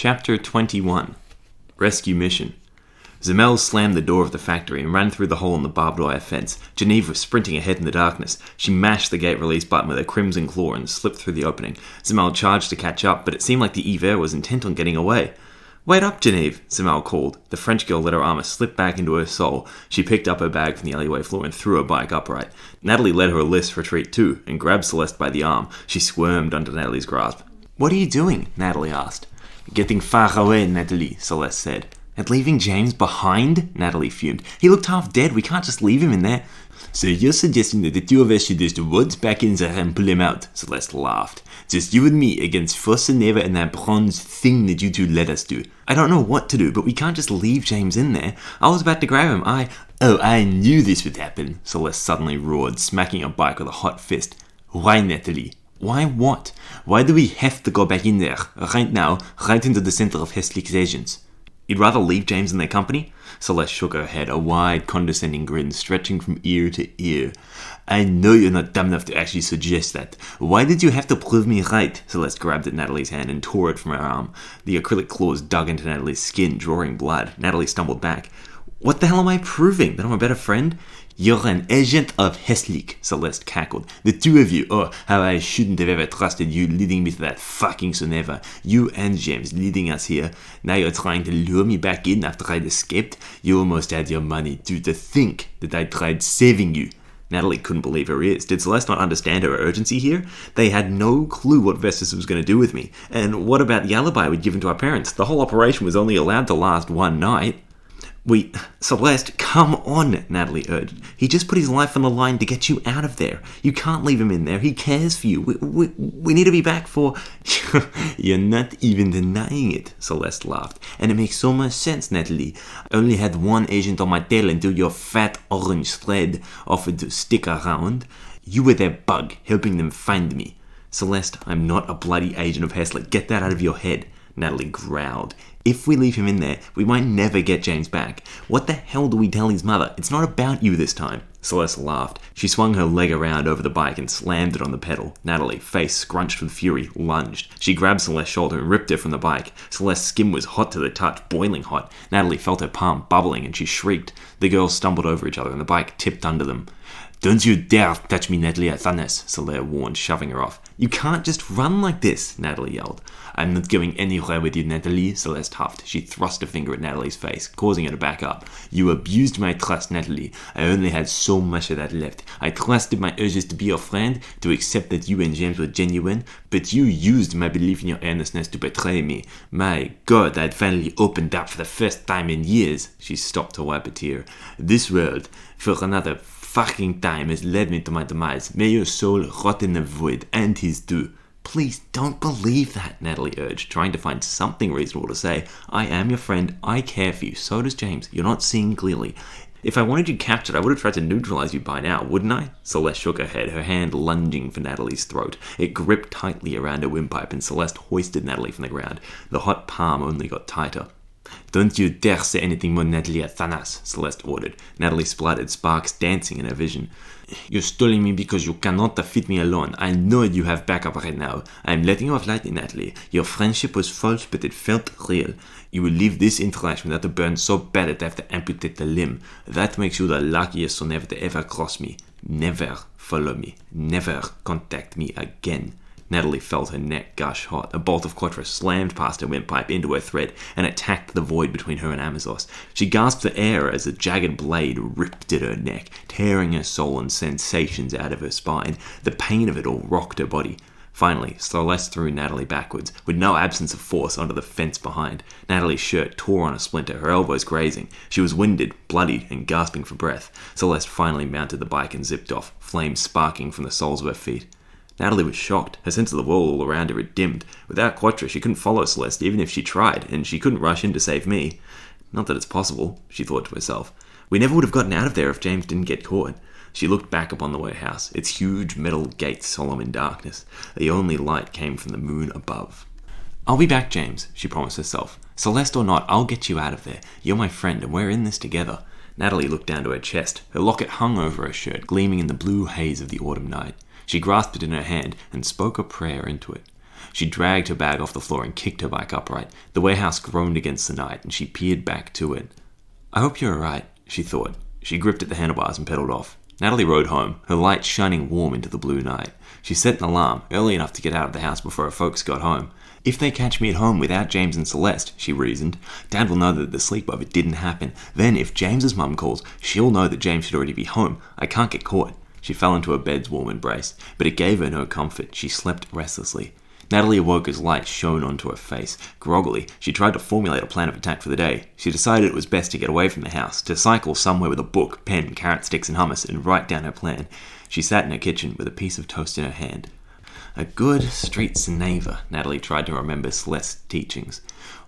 Chapter 21. Rescue Mission. Zamel slammed the door of the factory and ran through the hole in the barbed wire fence. Genevieve was sprinting ahead in the darkness. She mashed the gate release button with her crimson claw and slipped through the opening. Zamel charged to catch up, but it seemed like the Yver was intent on getting away. "Wait up, Genevieve," Zamel called. The French girl let her armor slip back into her soul. She picked up her bag from the alleyway floor and threw her bike upright. Natalie led her Lys retreat too, and grabbed Celeste by the arm. She squirmed under Natalie's grasp. "What are you doing?" Natalie asked. "Getting far away," Natalie, Celeste said. "And leaving James behind?" Natalie fumed. "He looked half dead. We can't just leave him in there." "So you're suggesting that the two of us should just woods back in there and pull him out?" Celeste laughed. "Just you and me against Fuss and Neva and that bronze thing that you two let us do." "I don't know what to do, but we can't just leave James in there. I was about to grab him. I knew this would happen," Celeste suddenly roared, smacking her bike with a hot fist. "Why, Natalie? Why what? Why do we have to go back in there, right now, right into the center of Heslick's agents?" "You'd rather leave James in their company?" Celeste shook her head, a wide, condescending grin stretching from ear to ear. "I know you're not dumb enough to actually suggest that. Why did you have to prove me right?" Celeste grabbed at Natalie's hand and tore it from her arm. The acrylic claws dug into Natalie's skin, drawing blood. Natalie stumbled back. "What the hell am I proving? That I'm a better friend?" "You're an agent of Heslick," Celeste cackled. "The two of you, oh, how I shouldn't have ever trusted you leading me to that fucking Soneva. You and James leading us here. Now you're trying to lure me back in after I'd escaped. You almost had your money too, to think that I tried saving you." Natalie couldn't believe her ears. Did Celeste not understand her urgency here? They had no clue what Vestas was going to do with me. And what about the alibi we'd given to our parents? The whole operation was only allowed to last one night. Celeste, come on, Natalie urged. "He just put his life on the line to get you out of there. You can't leave him in there. He cares for you. We need to be back for..." "You're not even denying it," Celeste laughed. "And it makes so much sense, Natalie. I only had one agent on my tail until your fat orange thread offered to stick around. You were their bug, helping them find me." "Celeste, I'm not a bloody agent of Heslick. Get that out of your head," Natalie growled. "If we leave him in there, we might never get James back. What the hell do we tell his mother? It's not about you this time." Celeste laughed. She swung her leg around over the bike and slammed it on the pedal. Natalie, face scrunched with fury, lunged. She grabbed Celeste's shoulder and ripped her from the bike. Celeste's skin was hot to the touch, boiling hot. Natalie felt her palm bubbling and she shrieked. The girls stumbled over each other and the bike tipped under them. "Don't you dare touch me, Natalie Athanas," Celeste warned, shoving her off. "You can't just run like this," Natalie yelled. "I'm not going anywhere with you, Natalie," Celeste huffed. She thrust a finger at Natalie's face, causing her to back up. "You abused my trust, Natalie. I only had so much of that left. I trusted my urges to be your friend, to accept that you and James were genuine, but you used my belief in your earnestness to betray me. My God, I'd finally opened up for the first time in years." She stopped to wipe a tear. "This world, for another fucking time, has led me to my demise. May your soul rot in the void, and his too." "Please don't believe that," Natalie urged, trying to find something reasonable to say. "I am your friend. I care for you. So does James. You're not seeing clearly. If I wanted you captured, I would have tried to neutralize you by now, wouldn't I?" Celeste shook her head, her hand lunging for Natalie's throat. It gripped tightly around her windpipe, and Celeste hoisted Natalie from the ground. The hot palm only got tighter. "Don't you dare say anything more, Natalie Athanas," Celeste ordered. Natalie spluttered, sparks dancing in her vision. "You're stalling me because you cannot defeat me alone. I know you have backup right now. I'm letting you off lightly, Natalie. Your friendship was false, but it felt real. You will leave this interaction without a burn so bad that I have to amputate the limb. That makes you the luckiest son ever to ever cross me. Never follow me. Never contact me again." Natalie felt her neck gush hot. A bolt of Quattro slammed past her windpipe into her thread and attacked the void between her and Amazos. She gasped for air as a jagged blade ripped at her neck, tearing her soul and sensations out of her spine. The pain of it all rocked her body. Finally, Celeste threw Natalie backwards, with no absence of force, onto the fence behind. Natalie's shirt tore on a splinter, her elbows grazing. She was winded, bloodied, and gasping for breath. Celeste finally mounted the bike and zipped off, flames sparking from the soles of her feet. Natalie was shocked. Her sense of the world all around her had dimmed. Without Quattro, she couldn't follow Celeste even if she tried, and she couldn't rush in to save me. Not that it's possible, she thought to herself. We never would have gotten out of there if James didn't get caught. She looked back upon the warehouse, its huge metal gates solemn in darkness. The only light came from the moon above. "I'll be back, James," she promised herself. "Celeste or not, I'll get you out of there. You're my friend, and we're in this together." Natalie looked down to her chest. Her locket hung over her shirt, gleaming in the blue haze of the autumn night. She grasped it in her hand and spoke a prayer into it. She dragged her bag off the floor and kicked her bike upright. The warehouse groaned against the night, and she peered back to it. "I hope you're alright," she thought. She gripped at the handlebars and pedaled off. Natalie rode home, her light shining warm into the blue night. She set an alarm, early enough to get out of the house before her folks got home. "If they catch me at home without James and Celeste," she reasoned, "Dad will know that the sleepover didn't happen. Then, if James's mum calls, she'll know that James should already be home. I can't get caught." She fell into her bed's warm embrace, but it gave her no comfort. She slept restlessly. Natalie awoke as light shone onto her face. Groggily, she tried to formulate a plan of attack for the day. She decided it was best to get away from the house, to cycle somewhere with a book, pen, carrot sticks and hummus, and write down her plan. She sat in her kitchen with a piece of toast in her hand. A good street Sneaver, Natalie tried to remember Celeste's teachings,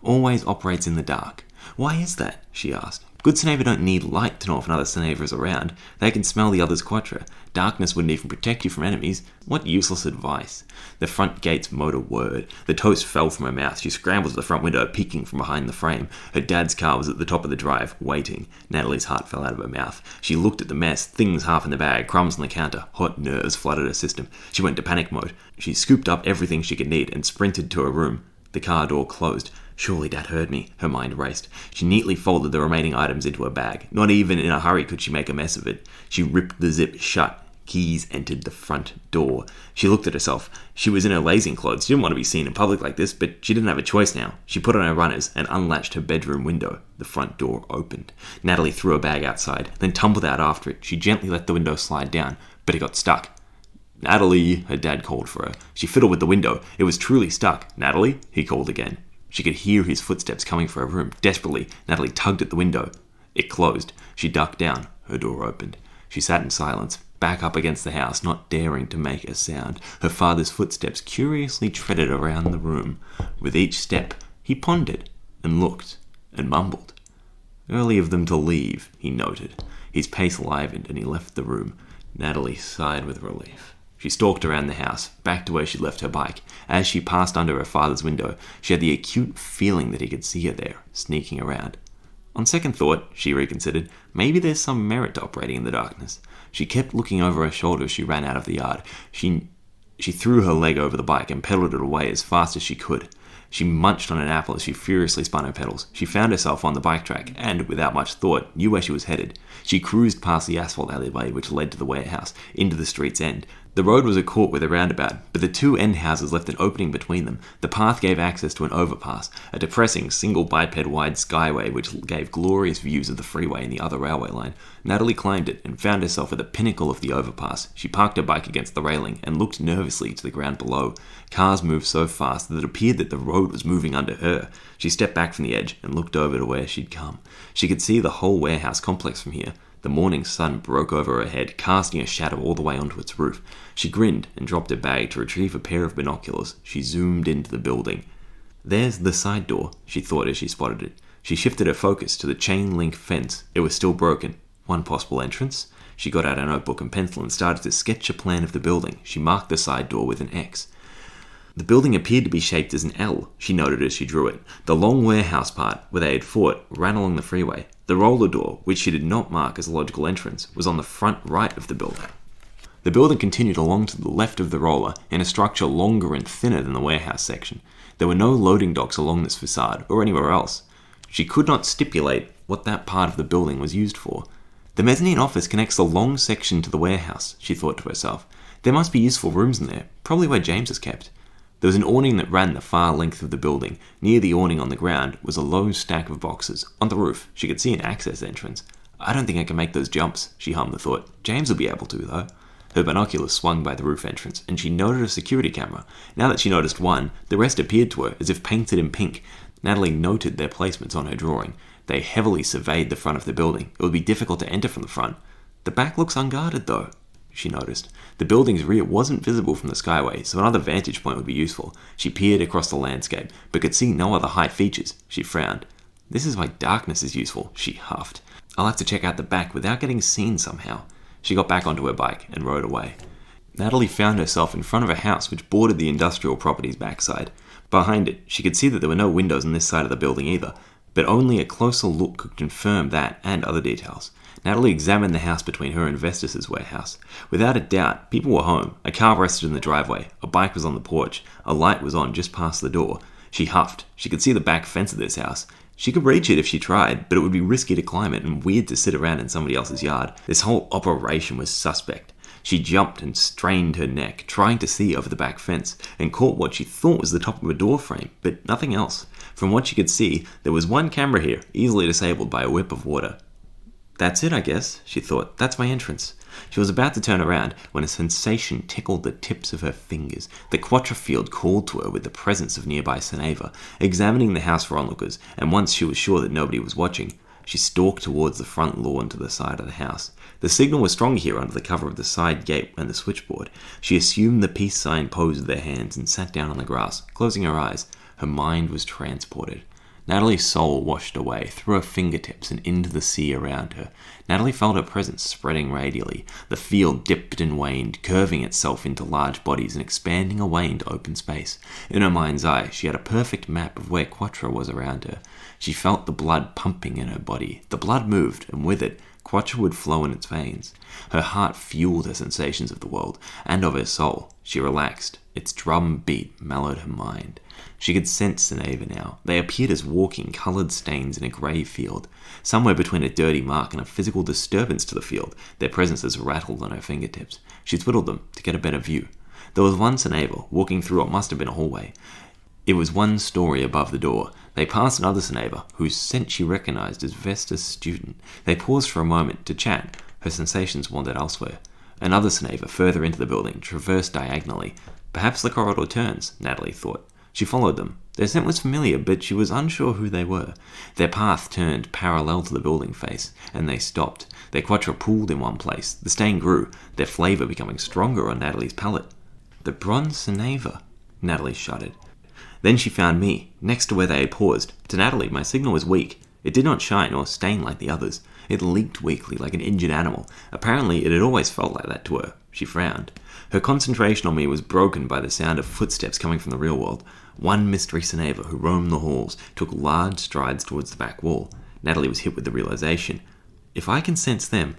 always operates in the dark. "Why is that?" she asked. "Good Sneaver don't need light to know if another Sneaver is around. They can smell the other's quattro. Darkness wouldn't even protect you from enemies. What useless advice." The front gate's motor whirred. The toast fell from her mouth. She scrambled to the front window, peeking from behind the frame. Her dad's car was at the top of the drive, waiting. Natalie's heart fell out of her mouth. She looked at the mess, things half in the bag, crumbs on the counter. Hot nerves flooded her system. She went into panic mode. She scooped up everything she could need and sprinted to her room. The car door closed. Surely Dad heard me. Her mind raced. She neatly folded the remaining items into her bag. Not even in a hurry could she make a mess of it. She ripped the zip shut. Keys entered the front door. She looked at herself. She was in her lazing clothes. She didn't want to be seen in public like this, but she didn't have a choice now. She put on her runners and unlatched her bedroom window. The front door opened. Natalie threw her bag outside, then tumbled out after it. She gently let the window slide down, but it got stuck. "Natalie," her dad called for her. She fiddled with the window. It was truly stuck. "Natalie?" he called again. She could hear his footsteps coming from her room. Desperately, Natalie tugged at the window. It closed. She ducked down. Her door opened. She sat in silence, back up against the house, not daring to make a sound. Her father's footsteps curiously treaded around the room. With each step, he pondered and looked and mumbled. "Early of them to leave," he noted. His pace livened and he left the room. Natalie sighed with relief. She stalked around the house, back to where she'd left her bike. As she passed under her father's window, she had the acute feeling that he could see her there, sneaking around. On second thought, she reconsidered, maybe there's some merit to operating in the darkness. She kept looking over her shoulder as she ran out of the yard. She threw her leg over the bike and pedaled it away as fast as she could. She munched on an apple as she furiously spun her pedals. She found herself on the bike track and, without much thought, knew where she was headed. She cruised past the asphalt alleyway which led to the warehouse, into the street's end. The road was a court with a roundabout, but the two end houses left an opening between them. The path gave access to an overpass, a depressing single-biped-wide skyway which gave glorious views of the freeway and the other railway line. Natalie climbed it and found herself at the pinnacle of the overpass. She parked her bike against the railing and looked nervously to the ground below. Cars moved so fast that it appeared that the road was moving under her. She stepped back from the edge and looked over to where she'd come. She could see the whole warehouse complex from here. The morning sun broke over her head, casting a shadow all the way onto its roof. She grinned and dropped her bag to retrieve a pair of binoculars. She zoomed into the building. "There's the side door," she thought as she spotted it. She shifted her focus to the chain-link fence. It was still broken. One possible entrance? She got out a notebook and pencil and started to sketch a plan of the building. She marked the side door with an X. The building appeared to be shaped as an L, she noted as she drew it. The long warehouse part, where they had fought, ran along the freeway. The roller door, which she did not mark as a logical entrance, was on the front right of the building. The building continued along to the left of the roller, in a structure longer and thinner than the warehouse section. There were no loading docks along this facade, or anywhere else. She could not stipulate what that part of the building was used for. The mezzanine office connects the long section to the warehouse, she thought to herself. There must be useful rooms in there, probably where James is kept. There was an awning that ran the far length of the building. Near the awning on the ground was a low stack of boxes. On the roof, she could see an access entrance. "I don't think I can make those jumps," she hummed the thought. "James will be able to, though." Her binoculars swung by the roof entrance, and she noted a security camera. Now that she noticed one, the rest appeared to her as if painted in pink. Natalie noted their placements on her drawing. They heavily surveyed the front of the building. It would be difficult to enter from the front. "The back looks unguarded, though," she noticed. The building's rear wasn't visible from the skyway, so another vantage point would be useful. She peered across the landscape, but could see no other high features. She frowned. "This is why darkness is useful," she huffed. "I'll have to check out the back without getting seen somehow." She got back onto her bike and rode away. Natalie found herself in front of a house which bordered the industrial property's backside. Behind it, she could see that there were no windows on this side of the building either, but only a closer look could confirm that and other details. Natalie examined the house between her and Vestas' warehouse. Without a doubt, people were home. A car rested in the driveway. A bike was on the porch. A light was on just past the door. She huffed. She could see the back fence of this house. She could reach it if she tried, but it would be risky to climb it and weird to sit around in somebody else's yard. This whole operation was suspect. She jumped and strained her neck, trying to see over the back fence, and caught what she thought was the top of a door frame, but nothing else. From what she could see, there was one camera here, easily disabled by a whip of water. That's it, I guess, she thought. That's my entrance. She was about to turn around when a sensation tickled the tips of her fingers. The Quattrofield called to her with the presence of nearby Seneva, examining the house for onlookers, and once she was sure that nobody was watching, she stalked towards the front lawn to the side of the house. The signal was strong here under the cover of the side gate and the switchboard. She assumed the peace sign pose with her hands and sat down on the grass, closing her eyes. Her mind was transported. Natalie's soul washed away, through her fingertips and into the sea around her. Natalie felt her presence spreading radially. The field dipped and waned, curving itself into large bodies and expanding away into open space. In her mind's eye, she had a perfect map of where Quattro was around her. She felt the blood pumping in her body. The blood moved, and with it, Quattro would flow in its veins. Her heart fueled her sensations of the world, and of her soul. She relaxed. Its drum beat mellowed her mind. She could sense Seneva now. They appeared as walking, coloured stains in a grey field. Somewhere between a dirty mark and a physical disturbance to the field, their presences rattled on her fingertips. She twiddled them to get a better view. There was one Seneva walking through what must have been a hallway. It was one story above the door. They passed another Seneva, whose scent she recognised as Vestas' student. They paused for a moment to chat. Her sensations wandered elsewhere. Another Seneva, further into the building, traversed diagonally. Perhaps the corridor turns, Natalie thought. She followed them. Their scent was familiar, but she was unsure who they were. Their path turned parallel to the building face, and they stopped. Their Quattro pooled in one place. The stain grew, their flavour becoming stronger on Natalie's palate. The bronze Seneva, Natalie shuddered. Then she found me, next to where they had paused. To Natalie, my signal was weak. It did not shine or stain like the others. It leaked weakly, like an injured animal. Apparently, it had always felt like that to her. She frowned. Her concentration on me was broken by the sound of footsteps coming from the real world. One mystery Seneva who roamed the halls took large strides towards the back wall. Natalie was hit with the realization. If I can sense them,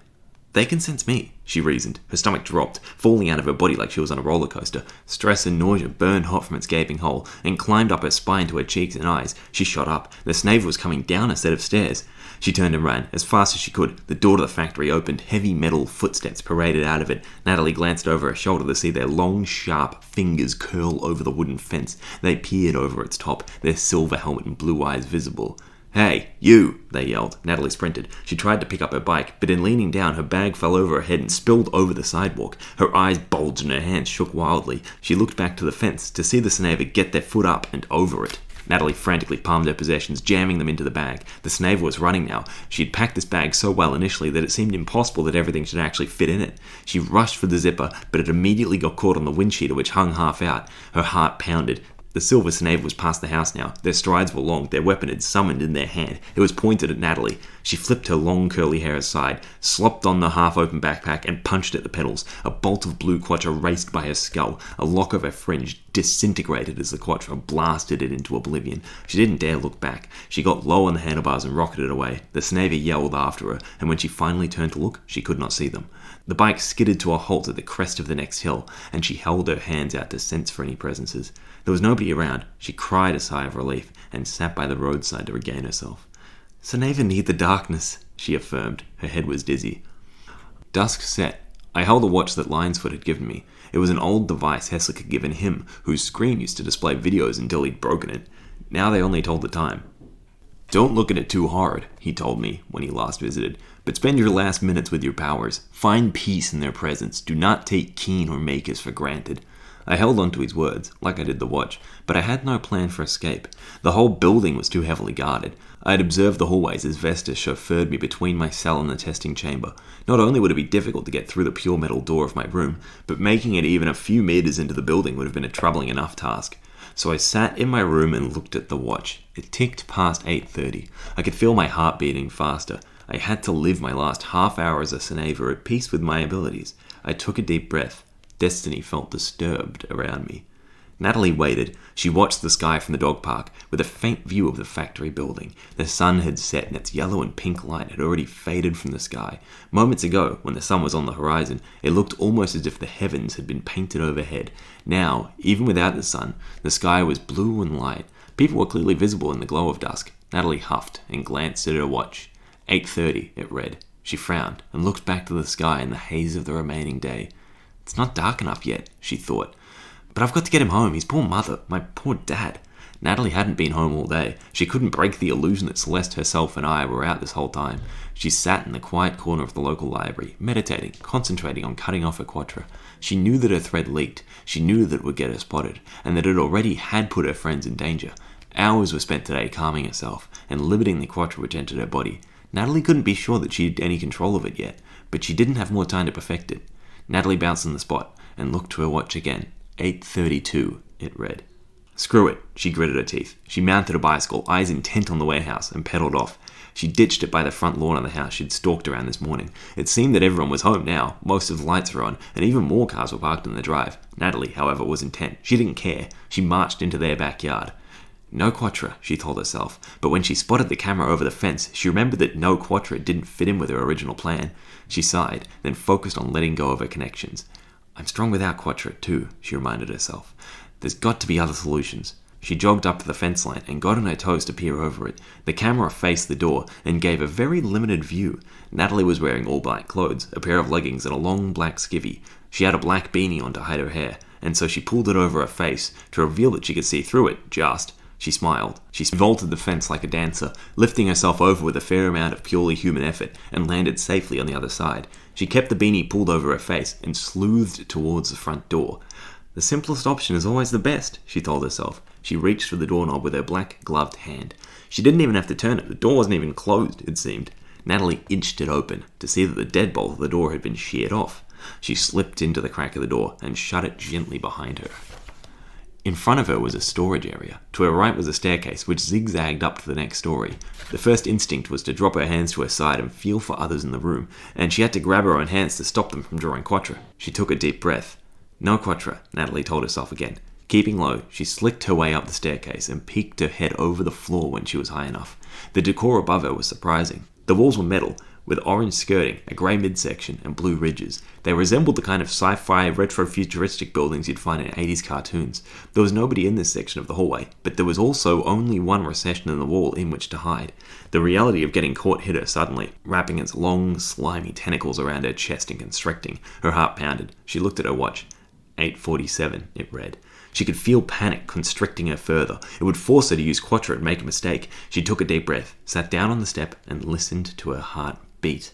they can sense me, she reasoned. Her stomach dropped, falling out of her body like she was on a roller coaster. Stress and nausea burned hot from its gaping hole and climbed up her spine to her cheeks and eyes. She shot up. The Seneva was coming down a set of stairs. She turned and ran, as fast as she could. The door to the factory opened. Heavy metal footsteps paraded out of it. Natalie glanced over her shoulder to see their long, sharp fingers curl over the wooden fence. They peered over its top, their silver helmet and blue eyes visible. "Hey, you!" they yelled. Natalie sprinted. She tried to pick up her bike, but in leaning down, her bag fell over her head and spilled over the sidewalk. Her eyes bulged and her hands shook wildly. She looked back to the fence to see the Seneva get their foot up and over it. Natalie frantically palmed her possessions, jamming them into the bag. The Seneva was running now. She had packed this bag so well initially that it seemed impossible that everything should actually fit in it. She rushed for the zipper, but it immediately got caught on the windsheet, which hung half out. Her heart pounded. The silver Seneva was past the house now. Their strides were long, their weapon had summoned in their hand. It was pointed at Natalie. She flipped her long curly hair aside, slopped on the half-open backpack, and punched at the pedals. A bolt of blue Quattro raced by her skull. A lock of her fringe disintegrated as the Quattro blasted it into oblivion. She didn't dare look back. She got low on the handlebars and rocketed away. The Seneva yelled after her, and when she finally turned to look, she could not see them. The bike skidded to a halt at the crest of the next hill, and she held her hands out to sense for any presences. There was nobody around. She cried a sigh of relief and sat by the roadside to regain herself. "Seneva need the darkness," she affirmed. Her head was dizzy. Dusk set. I held a watch that Lionsfoot had given me. It was an old device Hesslick had given him, whose screen used to display videos until he'd broken it. Now they only told the time. "Don't look at it too hard," he told me when he last visited, "but spend your last minutes with your powers. Find peace in their presence. Do not take Keen or Makers for granted." I held on to his words, like I did the watch, but I had no plan for escape. The whole building was too heavily guarded. I had observed the hallways as Vestas chauffeured me between my cell and the testing chamber. Not only would it be difficult to get through the pure metal door of my room, but making it even a few meters into the building would have been a troubling enough task. So I sat in my room and looked at the watch. It ticked past 8:30. I could feel my heart beating faster. I had to live my last half hour as a Seneva at peace with my abilities. I took a deep breath. Destiny felt disturbed around me. Natalie waited. She watched the sky from the dog park, with a faint view of the factory building. The sun had set, and its yellow and pink light had already faded from the sky. Moments ago, when the sun was on the horizon, it looked almost as if the heavens had been painted overhead. Now, even without the sun, the sky was blue and light. People were clearly visible in the glow of dusk. Natalie huffed and glanced at her watch. 8:30, it read. She frowned and looked back to the sky in the haze of the remaining day. It's not dark enough yet, she thought. But I've got to get him home. His poor mother, my poor dad. Natalie hadn't been home all day. She couldn't break the illusion that Celeste herself and I were out this whole time. She sat in the quiet corner of the local library, meditating, concentrating on cutting off her quattro. She knew that her thread leaked. She knew that it would get her spotted, and that it already had put her friends in danger. Hours were spent today calming herself and limiting the quattro which entered her body. Natalie couldn't be sure that she had any control of it yet, but she didn't have more time to perfect it. Natalie bounced on the spot and looked to her watch again. 8:32, it read. Screw it, she gritted her teeth. She mounted a bicycle, eyes intent on the warehouse, and pedaled off. She ditched it by the front lawn of the house she'd stalked around this morning. It seemed that everyone was home now. Most of the lights were on, and even more cars were parked in the drive. Natalie, however, was intent. She didn't care. She marched into their backyard. No quattro, she told herself, but when she spotted the camera over the fence, she remembered that no quattro didn't fit in with her original plan. She sighed, then focused on letting go of her connections. I'm strong without quattro too, she reminded herself. There's got to be other solutions. She jogged up to the fence line and got on her toes to peer over it. The camera faced the door and gave a very limited view. Natalie was wearing all black clothes, a pair of leggings and a long black skivvy. She had a black beanie on to hide her hair, and so she pulled it over her face to reveal that she could see through it, just. She smiled. She vaulted the fence like a dancer, lifting herself over with a fair amount of purely human effort, and landed safely on the other side. She kept the beanie pulled over her face and sleuthed towards the front door. The simplest option is always the best, she told herself. She reached for the doorknob with her black, gloved hand. She didn't even have to turn it. The door wasn't even closed, it seemed. Natalie inched it open to see that the deadbolt of the door had been sheared off. She slipped into the crack of the door and shut it gently behind her. In front of her was a storage area. To her right was a staircase which zigzagged up to the next story. The first instinct was to drop her hands to her side and feel for others in the room, and she had to grab her own hands to stop them from drawing quattro. She took a deep breath. No quattro, Natalie told herself again. Keeping low, she slicked her way up the staircase and peeked her head over the floor when she was high enough. The decor above her was surprising. The walls were metal, with orange skirting, a grey midsection, and blue ridges. They resembled the kind of sci-fi retro-futuristic buildings you'd find in 80s cartoons. There was nobody in this section of the hallway, but there was also only one recession in the wall in which to hide. The reality of getting caught hit her suddenly, wrapping its long, slimy tentacles around her chest and constricting. Her heart pounded. She looked at her watch. 8:47, it read. She could feel panic constricting her further. It would force her to use quattro and make a mistake. She took a deep breath, sat down on the step, and listened to her heart beat.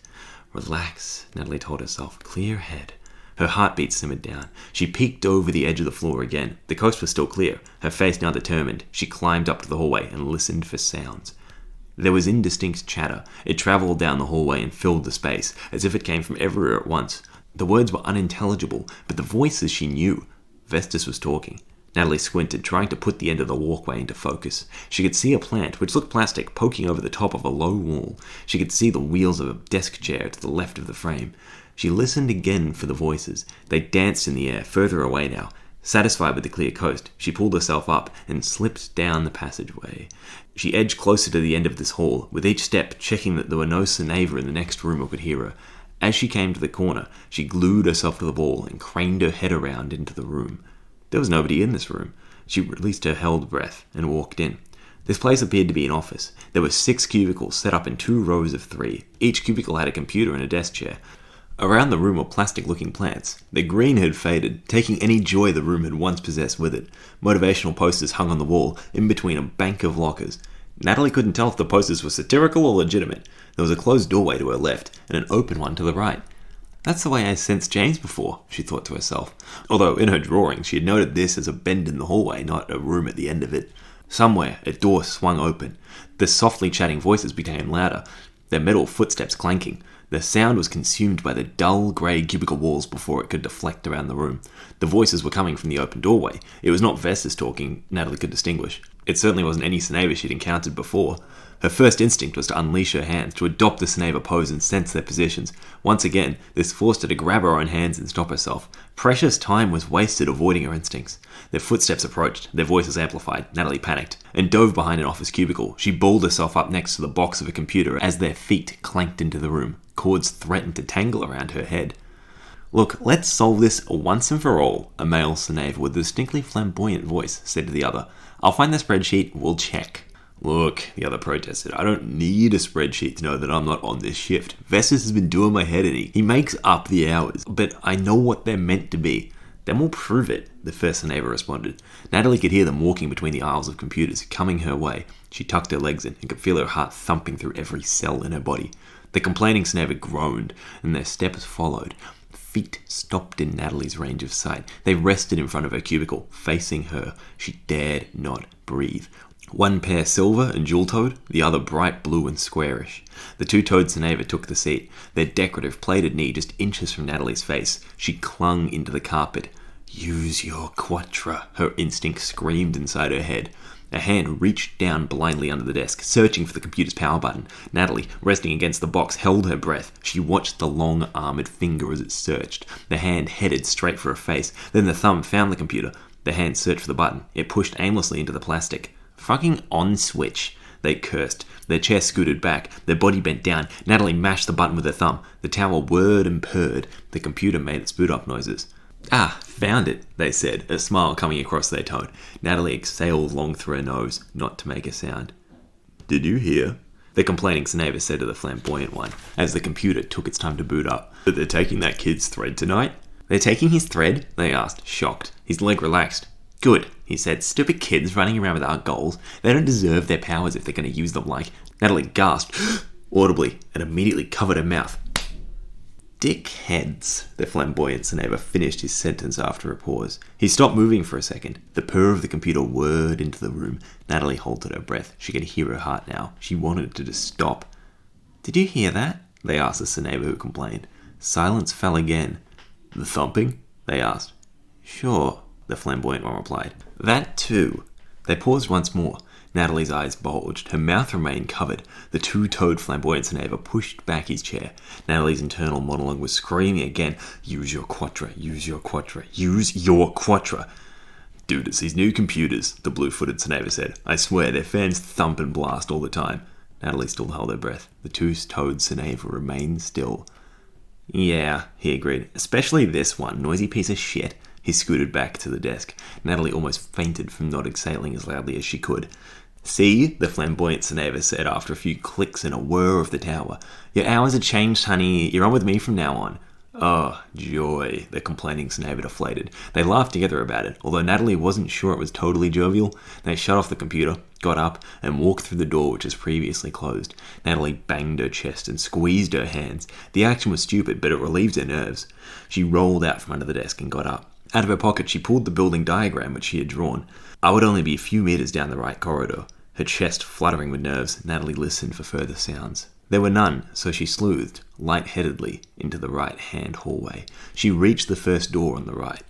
Relax, Natalie told herself. Clear head. Her heartbeat simmered down. She peeked over the edge of the floor again. The coast was still clear, her face now determined. She climbed up to the hallway and listened for sounds. There was indistinct chatter. It travelled down the hallway and filled the space, as if it came from everywhere at once. The words were unintelligible, but the voices she knew. Vestas was talking. Natalie squinted, trying to put the end of the walkway into focus. She could see a plant, which looked plastic, poking over the top of a low wall. She could see the wheels of a desk chair to the left of the frame. She listened again for the voices. They danced in the air, further away now. Satisfied with the clear coast, she pulled herself up and slipped down the passageway. She edged closer to the end of this hall, with each step checking that there were no Seneva in the next room who could hear her. As she came to the corner, she glued herself to the wall and craned her head around into the room. There was nobody in this room. She released her held breath and walked in. This place appeared to be an office. There were 6 cubicles set up in 2 rows of 3. Each cubicle had a computer and a desk chair. Around the room were plastic-looking plants. Their green had faded, taking any joy the room had once possessed with it. Motivational posters hung on the wall, in between a bank of lockers. Natalie couldn't tell if the posters were satirical or legitimate. There was a closed doorway to her left, and an open one to the right. That's the way I sensed James before, she thought to herself. Although, in her drawing, she had noted this as a bend in the hallway, not a room at the end of it. Somewhere, a door swung open. The softly chatting voices became louder, their metal footsteps clanking. The sound was consumed by the dull, grey cubicle walls before it could deflect around the room. The voices were coming from the open doorway. It was not Vestas talking, Natalie could distinguish. It certainly wasn't any Seneva she'd encountered before. Her first instinct was to unleash her hands, to adopt the Seneva pose and sense their positions. Once again, this forced her to grab her own hands and stop herself. Precious time was wasted avoiding her instincts. Their footsteps approached, their voices amplified. Natalie panicked and dove behind an office cubicle. She balled herself up next to the box of a computer as their feet clanked into the room. Cords threatened to tangle around her head. "Look, let's solve this once and for all," a male Seneva with a distinctly flamboyant voice said to the other. "I'll find the spreadsheet, we'll check." "Look," the other protested, "I don't need a spreadsheet to know that I'm not on this shift. Vestas has been doing my head in. He makes up the hours, but I know what they're meant to be." "Then we'll prove it," the first Seneva responded. Natalie could hear them walking between the aisles of computers, coming her way. She tucked her legs in and could feel her heart thumping through every cell in her body. The complaining Seneva groaned, and their steps followed. Feet stopped in Natalie's range of sight. They rested in front of her cubicle, facing her. She dared not breathe. One pair silver and jewel-toed, the other bright blue and squarish. The two-toed Seneva took the seat, their decorative plated knee just inches from Natalie's face. She clung into the carpet. "Use your quattro," her instinct screamed inside her head. A hand reached down blindly under the desk, searching for the computer's power button. Natalie, resting against the box, held her breath. She watched the long, armoured finger as it searched. The hand headed straight for her face. Then the thumb found the computer. The hand searched for the button. It pushed aimlessly into the plastic. "Fucking on switch," they cursed. Their chair scooted back. Their body bent down. Natalie mashed the button with her thumb. The tower whirred and purred. The computer made its boot-up noises. "Ah, found it," they said, a smile coming across their tone. Natalie exhaled long through her nose, not to make a sound. "Did you hear?" the complaining Seneva said to the flamboyant one, as the computer took its time to boot up. "That they're taking that kid's thread tonight?" "They're taking his thread?" they asked, shocked. His leg relaxed. "Good," he said. "Stupid kids running around without goals. They don't deserve their powers if they're going to use them like..." Natalie gasped audibly and immediately covered her mouth. "Dickheads," the flamboyant Seneva finished his sentence after a pause. He stopped moving for a second. The purr of the computer whirred into the room. Natalie halted her breath. She could hear her heart now. She wanted it to just stop. "Did you hear that?" they asked the Seneva who complained. Silence fell again. "The thumping?" they asked. "Sure," the flamboyant one replied. "That too." They paused once more. Natalie's eyes bulged. Her mouth remained covered. The two-toed flamboyant Seneva pushed back his chair. Natalie's internal monologue was screaming again. "Use your quattro, use your quattro, use your quattro." "Dude, it's these new computers," the blue-footed Seneva said. "I swear, their fans thump and blast all the time." Natalie still held her breath. The two-toed Seneva remained still. "Yeah," he agreed. "Especially this one, noisy piece of shit." He scooted back to the desk. Natalie almost fainted from not exhaling as loudly as she could. "See," the flamboyant Seneva said after a few clicks and a whir of the tower. "Your hours are changed, honey. You're on with me from now on." "Oh, joy," the complaining Seneva deflated. They laughed together about it. Although Natalie wasn't sure it was totally jovial, they shut off the computer, got up, and walked through the door which was previously closed. Natalie banged her chest and squeezed her hands. The action was stupid, but it relieved her nerves. She rolled out from under the desk and got up. Out of her pocket, she pulled the building diagram which she had drawn. I would only be a few meters down the right corridor. Her chest fluttering with nerves, Natalie listened for further sounds. There were none, so she sleuthed, light-headedly, into the right-hand hallway. She reached the first door on the right.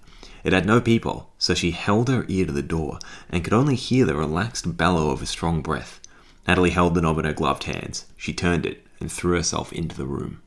It had no peephole, so she held her ear to the door and could only hear the relaxed bellow of a strong breath. Natalie held the knob in her gloved hands. She turned it and threw herself into the room.